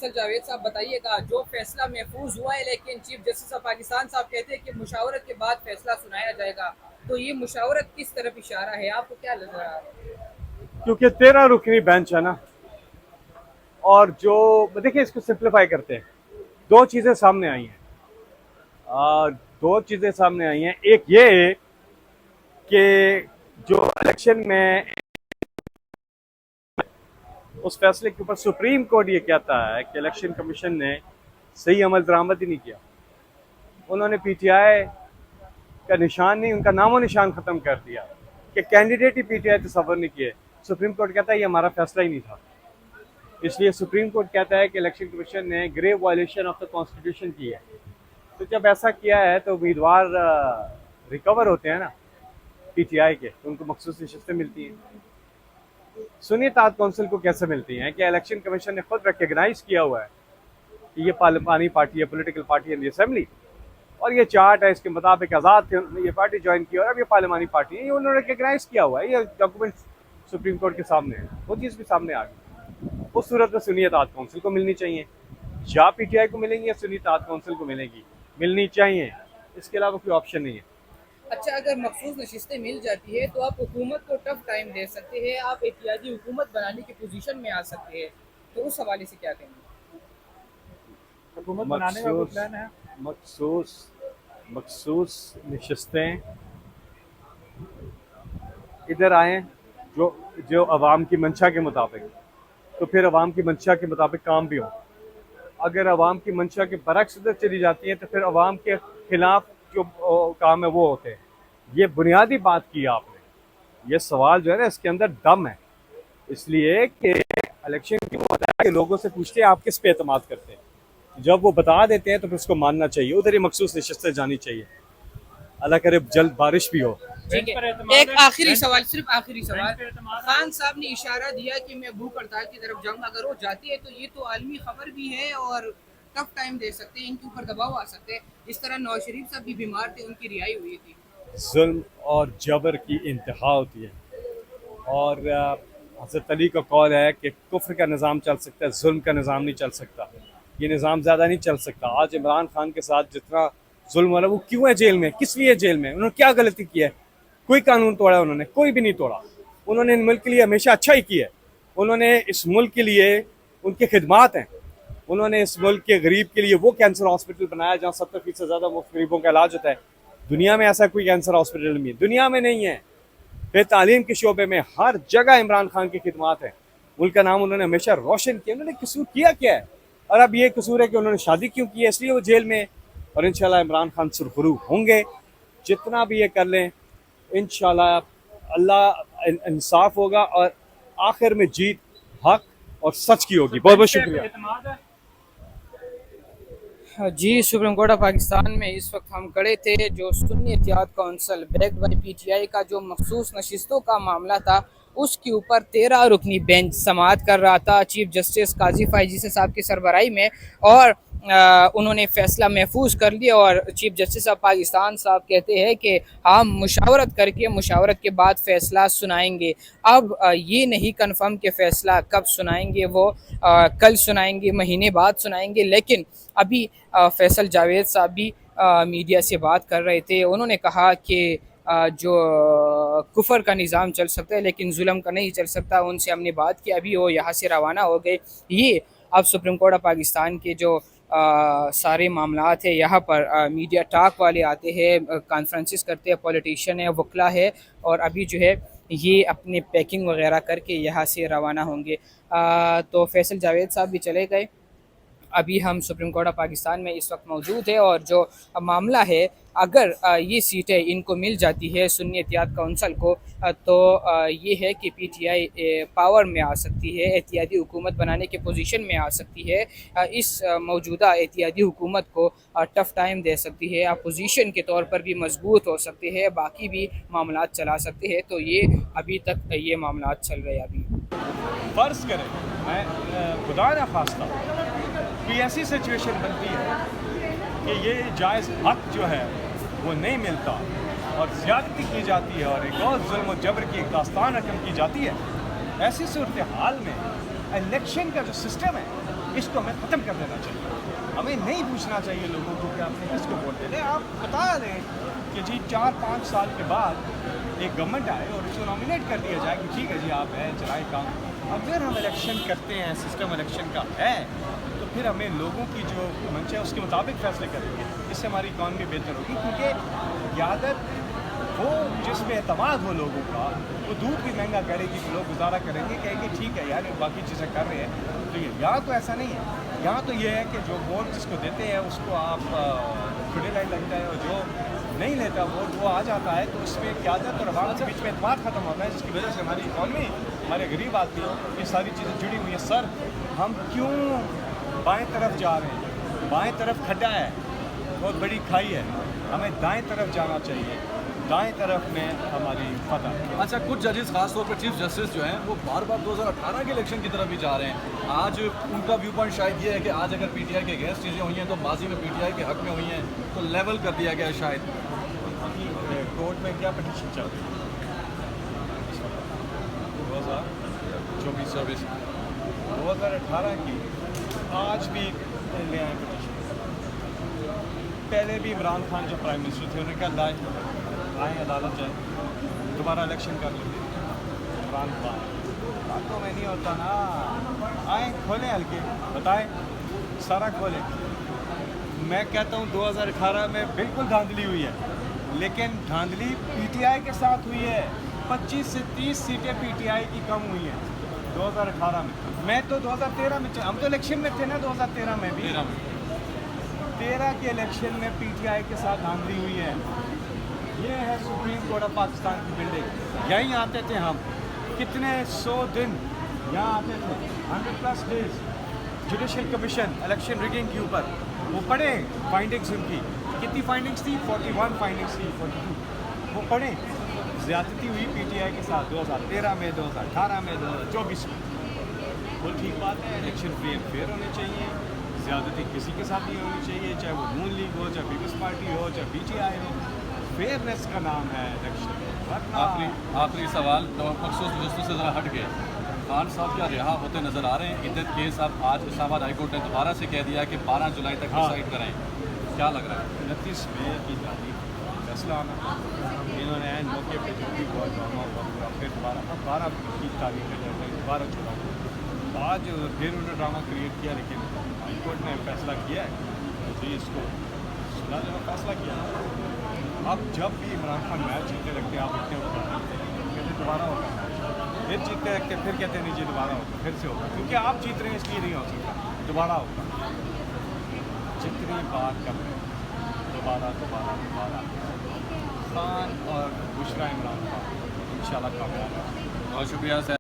Sir Javed साहब बताइएगा, जो फैसला महफूज हुआ है लेकिन चीफ जस्टिस ऑफ पाकिस्तान साहब कहते हैं कि मुशावरत के बाद फैसला सुनाया जाएगा, तो ये मुशावरत किस तरफ इशारा है, आपको क्या लग रहा है? क्योंकि 13 रुकनी बेंच है ना। और जो देखिए, इसको सिंप्लीफाई करते हैं। दो चीजें सामने आई हैं। दो चीजें सामने आई हैं। एक ये कि जो इलेक्शन में उस फैसले के ऊपर सुप्रीम कोर्ट ये कहता है कि इलेक्शन कमीशन ने सही अमल दरामद ही नहीं किया। उन्होंने पीटीआई का निशान नहीं, उनका नामो निशान खत्म कर दिया कि कैंडिडेट ही पीटीआई तस्वर नहीं किए। सुप्रीम कोर्ट कहता है ये हमारा फैसला ही नहीं था। इसलिए सुप्रीम कोर्ट कहता है कि इलेक्शन कमीशन ने grave violation of the constitution की है। तो जब ऐसा किया है तो उम्मीदवार रिकवर होते हैं ना पीटीआई के, तो उनको मखसूस नशिस्तें मिलती हैं। सुन्नी ताद कौंसिल को कैसे मिलती हैं कि इलेक्शन कमीशन ने खुद रिकग्नाइज किया हुआ है कि ये पार्लिमानी पार्टी है, political party in the assembly, और ये चार्ट है, इसके मुताबिक आज़ाद थे, उन्होंने ये पार्टी ज्वाइन की और अब ये पार्लिमानी पार्टी है। ये उन्होंने रिकग्नाइज किया हुआ है। ये डॉक्यूमेंट सुप्रीम कोर्ट के सामने है, वो चीज़ भी सामने आ गई। उस सूरत में सुन्नी ताद कौंसिल को मिलनी चाहिए, या पीटीआई को मिलेंगी या सुन्नी ताद कौंसिल को मिलनी चाहिए। इसके अलावा कोई ऑप्शन नहीं है। अच्छा, अगर मखसूस नशिस्तें मिल जाती है तो आप हुकूमत को टफ टाइम दे सकते हैं, आप एहतियाती हुकूमत बनाने की पोजीशन में आ सकते हैं, तो उस हवाले से क्या कहेंगे? हुकूमत बनाने का कोई प्लान है? मखसूस नशिस्तें इधर आए जो जो अवाम की मंशा के मुताबिक, तो फिर अवाम की मंशा के मुताबिक काम भी हो। अगर अवाम की मंशा के बरक्स उधर चली जाती है तो फिर अवाम के खिलाफ जो काम है वो होते हैं। ये बुनियादी बात की आपने। ये सवाल जो है ना, इसके अंदर दम है। इसलिए कि इलेक्शन की होता है, लोगों से पूछते हैं आप किस पे एतमाद करते हैं। जब वो बता देते हैं तो फिर उसको मानना चाहिए। उधर ही मखसूस नशिस्तें जानी चाहिए। अल्लाह करे जल्द बारिश भी हो। ठीक है, एक आखिरी सवाल, सिर्फ आखिरी सवाल। खान साहब ने इशारा दिया कि मैं भूख हड़ताल की तरफ जाऊंगा, अगर वो जाती है तो ये तो आलमी खबर भी है और टफ टाइम दे सकते हैं, इनके ऊपर दबाव आ सकते हैं। जिस तरह नवाज शरीफ साहब भी बीमार थे, उनकी रिहाई हुई थी। जुल्म और जबर की इंतहा होती है। और हज़रत अली का कौल है कि कुफ्र का निज़ाम चल सकता है, जुल्म का निज़ाम नहीं चल सकता। ये निज़ाम ज़्यादा नहीं चल सकता। आज इमरान खान के साथ जितना जुल्म हो रहा है, वो क्यों है जेल में, किस लिए जेल में, उन्होंने क्या गलती की है? कोई कानून तोड़ा उन्होंने? कोई भी नहीं तोड़ा। उन्होंने इन मुल्क के लिए हमेशा अच्छा ही किया है। उन्होंने इस मुल्क के लिए, उनकी खिदमात हैं। उन्होंने इस मुल्क के गरीब के लिए वो कैंसर हॉस्पिटल बनाया जहाँ 70% से ज़्यादा मुफ्त गरीबों का इलाज होता है। दुनिया में ऐसा कोई कैंसर हॉस्पिटल नहीं है, दुनिया में नहीं है। फिर तालीम के शोबे में हर जगह इमरान खान की खिदमात है। मुल्क का नाम उन्होंने हमेशा रोशन किया। उन्होंने कसूर किया क्या है? और अब ये कसूर है कि उन्होंने शादी क्यों की है, इसलिए वो जेल में। और इंशाल्लाह इमरान खान सुरखरू होंगे। जितना भी ये कर लें, इंशाल्लाह अल्लाह इंसाफ होगा और आखिर में जीत हक और सच की होगी। बहुत बहुत शुक्रिया। जी, सुप्रीम कोर्ट ऑफ पाकिस्तान में इस वक्त हम खड़े थे। जो सुन्नी एहतियात कौंसिल बैक्ड बाई पीटीआई का जो मखसूस नशिस्तों का मामला था, उसके ऊपर 13 रुकनी बेंच समाअत कर रहा था चीफ जस्टिस काजी फायजी साहब की सरबराही में, और उन्होंने फैसला महफूज कर लिया। और चीफ जस्टिस ऑफ पाकिस्तान साहब कहते हैं कि हम मुशावरत करके मुशावरत के बाद फ़ैसला सुनाएंगे। अब ये नहीं कन्फर्म कि फ़ैसला कब सुनाएंगे, वो कल सुनाएंगे, महीने बाद सुनाएंगे। लेकिन अभी फैसल जावेद साहब भी मीडिया से बात कर रहे थे। उन्होंने कहा कि जो कुफर का निज़ाम चल सकता है लेकिन जुल्म का नहीं चल सकता। उनसे हमने बात की, अभी वो यहाँ से रवाना हो गए। ये अब सुप्रीम कोर्ट ऑफ पाकिस्तान के जो सारे मामलात है, यहाँ पर मीडिया टॉक वाले आते हैं, कॉन्फ्रेंसेस करते हैं, पॉलिटिशियन है, वकला है, और अभी जो है ये अपने पैकिंग वगैरह करके यहाँ से रवाना होंगे। तो फैसल जावेद साहब भी चले गए। अभी हम सुप्रीम कोर्ट ऑफ पाकिस्तान में इस वक्त मौजूद है, और जो मामला है, अगर ये सीटें इनको मिल जाती है सुन्नी एहतियात कौंसिल को, तो ये है कि पीटीआई पावर में आ सकती है, एहतियाती हुकूमत बनाने के पोजीशन में आ सकती है। इस मौजूदा एहतियाती हुकूमत को टफ़ टाइम दे सकती है, अपोजिशन के तौर पर भी मजबूत हो सकती है, बाकी भी मामला चला सकते हैं। तो ये अभी तक ये मामला चल रहे हैं। अभी फ़र्ज़ करें, मैं खुदा ना खास्ता कि ऐसी सिचुएशन बनती है कि ये जायज़ हक जो है वो नहीं मिलता और ज़्यादती की जाती है और एक और जुल्म और जबर की एक दास्तान रकम की जाती है। ऐसी सूरत हाल में इलेक्शन का जो सिस्टम है इसको हमें ख़त्म कर देना चाहिए। हमें नहीं पूछना चाहिए लोगों को कि आपने किसको वोट देना है। आप बता दें कि जी 4-5 साल के बाद एक गवर्नमेंट आए और इसको नॉमिनेट कर दिया जाए कि ठीक है जी आप हैं, चलाएं काम। अगर हम इलेक्शन करते हैं, सिस्टम इलेक्शन का है, तो फिर हमें लोगों की जो मंशा है उसके मुताबिक फैसले करेंगे। इससे हमारी इकॉनमी बेहतर होगी, क्योंकि क़यादत वो जिसमें एतमाद हो लोगों का, वो दूध भी महंगा करेगी तो लोग गुजारा करेंगे, कहेंगे ठीक है यार बाकी चीज़ें कर रहे हैं। तो ये यहाँ तो ऐसा नहीं है। यहाँ तो ये है कि जो वोट जिसको देते हैं उसको आप खुले लाइन लगता है, और जो नहीं लेता वोट वो आ जाता है, तो उसमें क़यादत और अवाम के बीच में एतमाद ख़त्म होता है, जिसकी वजह से हमारी इकॉनमी, हमारे गरीब आदमी, ये सारी चीज़ें जुड़ी हुई है। सर हम क्यों बाएं तरफ जा रहे हैं? बाएं तरफ खड्डा है, बहुत बड़ी खाई है, हमें दाएं तरफ जाना चाहिए। दाएं तरफ में हमारी फतह है। अच्छा, कुछ जजेस खासतौर पर चीफ जस्टिस जो हैं वो बार बार 2018 के इलेक्शन की तरफ भी जा रहे हैं। आज उनका व्यू पॉइंट शायद ये है कि आज अगर पीटीआई के अगेंस्ट चीज़ें हुई हैं तो माजी में पीटीआई के हक में हुई हैं, तो लेवल कर दिया गया है शायद। कोर्ट में क्या पटिशन चल रही है? 2024 2018 की आज भी ले आए पटिशन। पहले भी इमरान खान जो प्राइम मिनिस्टर थे उन्होंने क्या आए अदालत जाए, दोबारा इलेक्शन कर लेते। इमरान खान बातों में नहीं होता ना, आए खोलें हल्के, बताएं सारा खोलें। मैं कहता हूँ 2018 में बिल्कुल धांधली हुई है, लेकिन धांधली पीटीआई के साथ हुई है। 25 से 30 सीटें पीटीआई की कम हुई हैं 2018 में। मैं तो 2013 में, हम तो इलेक्शन में थे ना 2013 में भी। 13 के इलेक्शन में पीटीआई के साथ धांधली हुई है। ये है सुप्रीम कोर्ट ऑफ पाकिस्तान की बिल्डिंग, यहीं आते थे हम, कितने 100 दिन यहाँ आते थे, 100+ days. Judicial commission election rigging के ऊपर वो पढ़े फाइंडिंग्स उनकी, कितनी फाइंडिंग्स थी? 41 फाइंडिंग्स थी, 42 वो पढ़े। ज़्यादती हुई पीटीआई के साथ 2013 में, 2018 में, 2024 में। वो ठीक बात है, इलेक्शन फ्री एंड फेयर होने चाहिए, ज़्यादती किसी के साथ नहीं होनी चाहिए, चाहे वो नून लीग हो, चाहे पीपल्स पार्टी हो, चाहे पीटीआई हो। फेयरनेस का नाम है इलेक्शन। आखिरी सवाल, तो मखसूस वजहों से ज़रा हट गए, खान साहब क्या रिहा होते नज़र आ रहे हैं? इद्दत केस अब आज इस्लामाबाद हाई कोर्ट ने दोबारा से कह दिया कि 12 जुलाई तक डिसाइड कराएं, क्या लग रहा है? 29 मई की तारीख फैसला आना। इन्होंने एन मौके पर जो भी हुआ ड्रामा हुआ पूरा, फिर दोबारा 12 की तारीख है, 12 जुलाई। आज फिर उन्होंने ड्रामा क्रिएट किया, लेकिन हाई कोर्ट ने फैसला किया है जी इसको सुलझाने का फैसला किया। अब जब भी इमरान खान मैच जीतने लगते आप इतने कहते दोबारा होगा मैच, फिर जीतते लगते फिर कहते नहीं जी दोबारा होगा, फिर से होगा, क्योंकि आप जीत रहे हैं इसलिए नहीं हो सकता, दोबारा होगा। जितनी बार कर रहे हैं दोबारा खान और बुशरा इमरान खान इंशाल्लाह कामयाब है। बहुत शुक्रिया सर।